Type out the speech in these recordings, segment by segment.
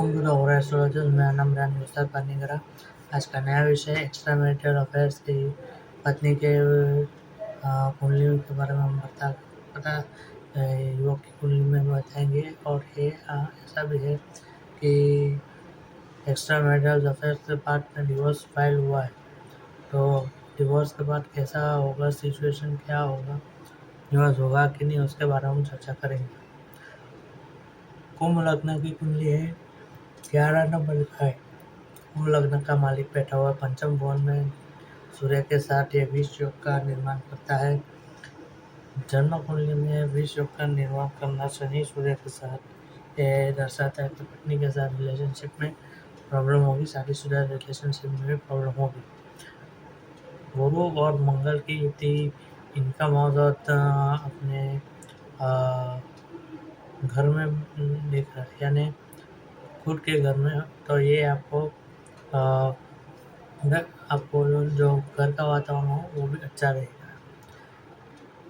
Welcome to the over astrologers. मेरा नाम रान मुस्ताक पानीगरा। आज का नया विषय एक्स्ट्रा मैरिटल अफेयर्स की पत्नी के कुंडली के बारे में हम युवक की कुंडली में बताएंगे। और ये ऐसा भी है कि एक्स्ट्रा मैरिटल अफेयर्स के बाद में डिवोर्स फाइल हुआ है, तो डिवोर्स के बाद कैसा होगा, सिचुएशन क्या होगा, डिवोर्स होगा कि नहीं, उसके बारे में हम चर्चा करेंगे। कुंभ लग्न की कुंडली है, 11 नंबर लिखा है। कुंभ लग्न का मालिक बैठा हुआ पंचम भवन में सूर्य के साथ ये विष योग का निर्माण करता है। जन्म कुंडली में विष योग का निर्माण करना शनि सूर्य के साथ ये दर्शाता है कि पत्नी के साथ रिलेशनशिप में प्रॉब्लम होगी, शादीशुदा रिलेशनशिप में भी प्रॉब्लम होगी। गुरु और मंगल की युति, इनका मौजूद अपने घर में दिख रहा है, यानी खुद के घर में, तो ये आपको जो घर का वातावरण हो वो भी अच्छा रहेगा।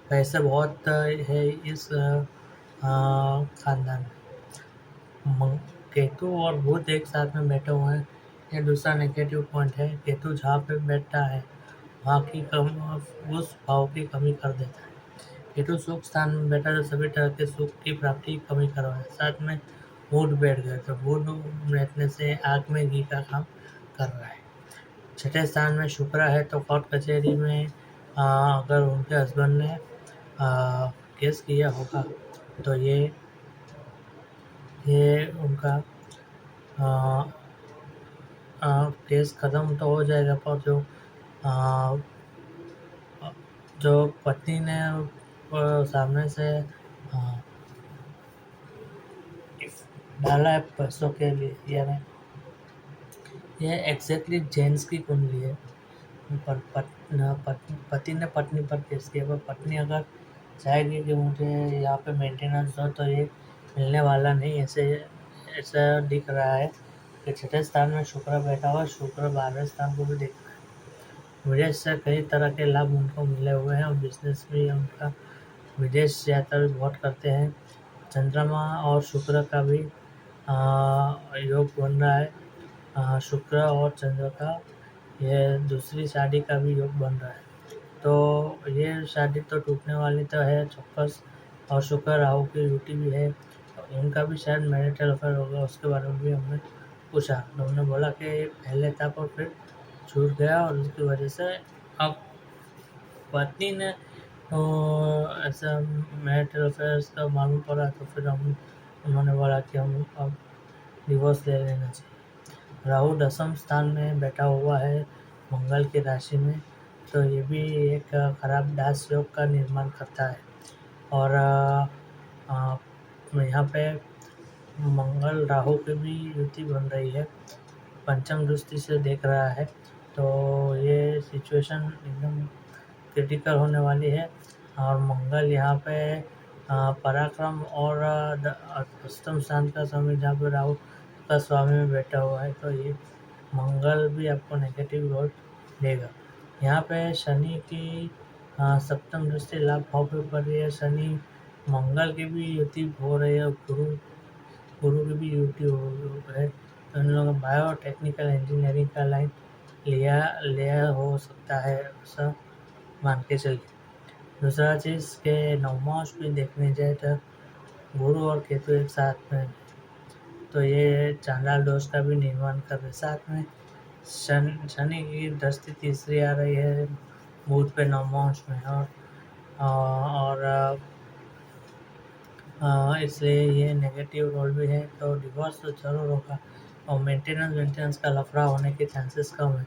पैसे बहुत है इस खानदान में। केतु और बुध एक साथ में बैठे हुए हैं, ये दूसरा नेगेटिव पॉइंट है। केतु जहाँ पे बैठता है वहाँ की उस भाव की कमी कर देता है। केतु सुख स्थान में बैठा तो सभी तरह के सुख की प्राप्ति की कमी करवाए। साथ में बुध बैठ गए, तो बुध बैठने से आग में घी का काम कर रहा है। छठे स्थान में शुक्र है, तो कोर्ट कचहरी में अगर उनके हस्बैंड ने केस किया होगा तो ये उनका केस खत्म तो हो जाएगा, पर जो पत्नी ने सामने से डाला है पैसों के लिए, यानी ये एग्जैक्टली जेंट्स की कुंडली है। पर पति ने पत्नी पर केस किया, पर पत्नी अगर चाहेगी कि मुझे यहाँ पे मेंटेनेंस हो तो ये मिलने वाला नहीं। ऐसा दिख रहा है कि छठे स्थान में शुक्र बैठा हुआ, शुक्र 12वें स्थान को भी देख रहा है। विदेश से कई तरह के लाभ उनको मिले हुए हैं और बिजनेस भी उनका, विदेश यात्रा भी बहुत करते हैं। चंद्रमा और शुक्र का भी योग बन रहा है। शुक्र और चंद्र का ये दूसरी शादी का भी योग बन रहा है, तो ये शादी तो टूटने वाली तो है चौक्कस। और शुक्र राहु की युति भी है, उनका भी शायद मैरिटल अफेयर होगा। उसके बारे में भी हमने पूछा, तो हमने बोला कि पहले था पर फिर छूट गया, और उसकी वजह से अब पत्नी ने ऐसा मैरिटल अफेयर्स का मालूम पड़ा, तो फिर उन्होंने बोला कि हम अब डिवोर्स ले लेना चाहिए। राहु 10वें स्थान में बैठा हुआ है मंगल की राशि में, तो ये भी एक खराब दास योग का निर्माण करता है। और यहाँ पे मंगल राहु की भी युति बन रही है, पंचम दृष्टि से देख रहा है, तो ये सिचुएशन एकदम क्रिटिकल होने वाली है। और मंगल यहाँ पे पराक्रम और अष्टम स्थान का समय जहाँ पे राहु का स्वामी में बैठा हुआ है, तो ये मंगल भी आपको नेगेटिव रोल देगा। यहाँ पे शनि की सप्तम दृष्टि लाभ भाव पे पड़ रही है। शनि मंगल की भी युति हो रही है, गुरु की भी युति हो है, तो इन लोगों का बायो टेक्निकल इंजीनियरिंग का लाइन लिया हो सकता है, ऐसा मान के चलिए। दूसरा चीज़ के नवमांश भी देखने जाए तो गुरु और केतु एक साथ में, तो ये चांडाल दोष का भी निर्माण कर रहे। साथ में शनि की दृष्टि तीसरी आ रही है बुध पे नवमांश में, और इसलिए ये नेगेटिव रोल भी है, तो डिवोर्स तो जरूर होगा और मेंटेनेंस का लफड़ा होने के चांसेस कम है।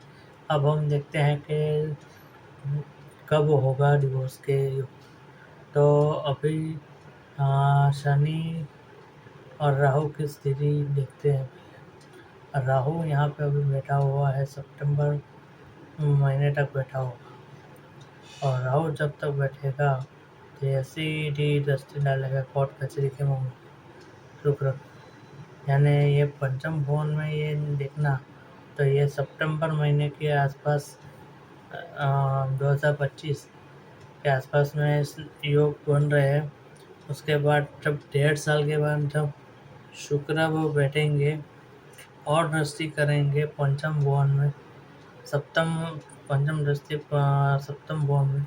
अब हम देखते हैं कि कब होगा डिवोर्स के योग। तो अभी शनि और राहु की स्थिति देखते हैं। राहु यहाँ पे अभी बैठा हुआ है, सितंबर महीने तक बैठा होगा, और राहु जब तक बैठेगा तो ऐसी दृष्टि डालेगा कोर्ट कचहरी के मुंह में शुक्र, यानी ये पंचम भवन में ये देखना, तो ये सितंबर महीने के आसपास 2025 के आसपास में योग बन रहे हैं। उसके बाद जब 1.5 साल के बाद जब शुक्र वो बैठेंगे और दृष्टि करेंगे पंचम भुवन में, सप्तम पंचम दृष्टि सप्तम भुवन में,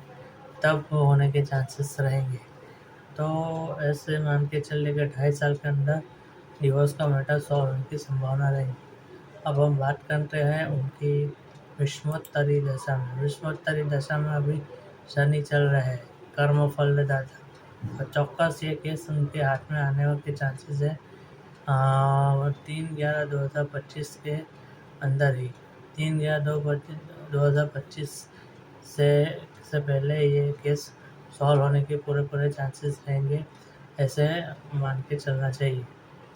तब होने के चांसेस रहेंगे। तो ऐसे मान के चलिए कि 2.5 साल के अंदर डिवोर्स का मैटर सॉल्व होने की संभावना रहेगी। अब हम बात करते हैं उनकी विषमोत्तरी दशा में। विषमोत्तरी दशा में अभी शनि चल रहे हैं, कर्म फलदाता, और चौक्कस ये केस उनके हाथ में आने के चांसेस है 3/11/2025 के अंदर ही। 3/11/2025 से पहले ये केस सॉल्व होने के पूरे चांसेस रहेंगे, ऐसे मान के चलना चाहिए।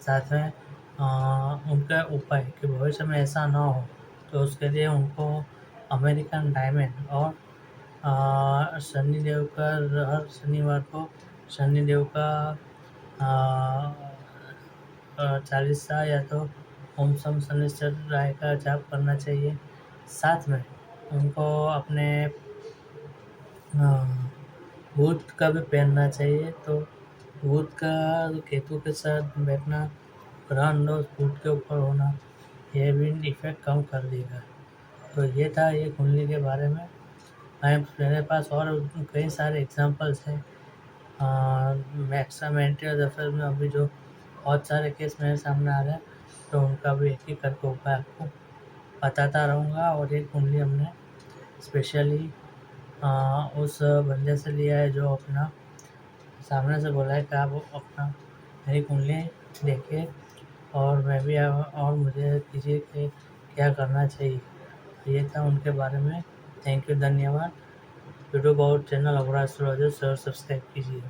साथ में उनका उपाय कि भविष्य में ऐसा ना हो, तो उसके लिए उनको अमेरिकन डायमंड और शनिदेव का हर शनिवार को शनिदेव का 40 या तो ओम सम शनिश्चर राय का जाप करना चाहिए। साथ में उनको अपने भूत का भी पहनना चाहिए। तो भूत का केतु के साथ बैठना, ग्रहण दोष भूत के ऊपर होना, ये भी इफेक्ट कम कर देगा। तो ये था ये कुंडली के बारे में। मेरे पास और कई सारे एग्जांपल्स हैं एक्स्ट्रामैरिटल अफेयर में। अभी जो बहुत सारे केस मेरे सामने आ रहे हैं, तो उनका भी एक एक करके उपाय आपको बताता रहूँगा। और ये कुंडली हमने स्पेशली उस बंदे से लिया है जो अपना सामने से बोला है कि आप अपना मेरी कुंडली देखिए और मैं भी और मुझे कीजिए कि क्या करना चाहिए। ये था उनके बारे में। थैंक यू, धन्यवाद। यूट्यूब और चैनल अघोरा एस्ट्रोलॉजर सब्सक्राइब कीजिए।